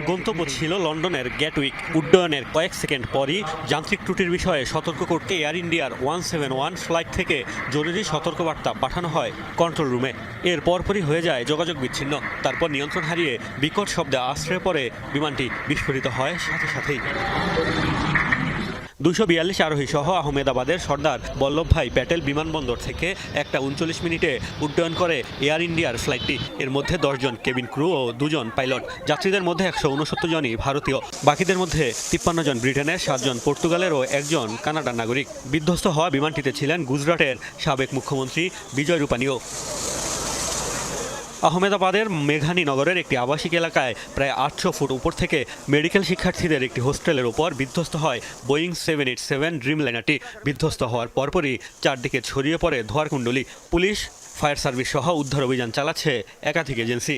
গন্তব্য ছিল লন্ডনের গ্যাটউইক। উড্ডয়নের কয়েক সেকেন্ড পরই যান্ত্রিক ত্রুটির বিষয়ে সতর্ক করতে এয়ার ইন্ডিয়ার 171 ফ্লাইট থেকে জরুরি সতর্কবার্তা পাঠানো হয় কন্ট্রোল রুমে। এর পরপরই হয়ে যায় যোগাযোগ বিচ্ছিন্ন। তারপর নিয়ন্ত্রণ হারিয়ে বিকট শব্দে আশ্রয় পড়ে বিমানটি বিস্ফোরিত হয় সাথে সাথেই। 242 আরোহী সহ আহমেদাবাদের সর্দার বল্লভভাই প্যাটেল বিমানবন্দর থেকে 1:39 মিনিটে উড্ডয়ন করে এয়ার ইন্ডিয়ার ফ্লাইটটি। এর মধ্যে 10 জন কেবিন ক্রু ও 2 জন পাইলট। যাত্রীদের মধ্যে 169 জনই ভারতীয়। বাকিদের মধ্যে 53 জন ব্রিটেনের, 7 জন পর্তুগালের ও 1 জন কানাডার নাগরিক। বিধ্বস্ত হওয়া বিমানটিতে ছিলেন গুজরাটের সাবেক মুখ্যমন্ত্রী বিজয় রূপানীও। আহমেদাবাদের মেঘানী নগরের একটি আবাসিক এলাকায় প্রায় 800 ফুট উপর থেকে মেডিকেল শিক্ষার্থীদের একটি হোস্টেলের উপর বিধ্বস্ত হয় বোয়িং 787 ড্রিমলাইনারটি। বিধ্বস্ত হওয়ার পরপরই চারদিকে ছড়িয়ে পড়ে ধোঁয়ার কুণ্ডলী। পুলিশ, ফায়ার সার্ভিস সহ উদ্ধার অভিযান চালাচ্ছে একাধিক এজেন্সি।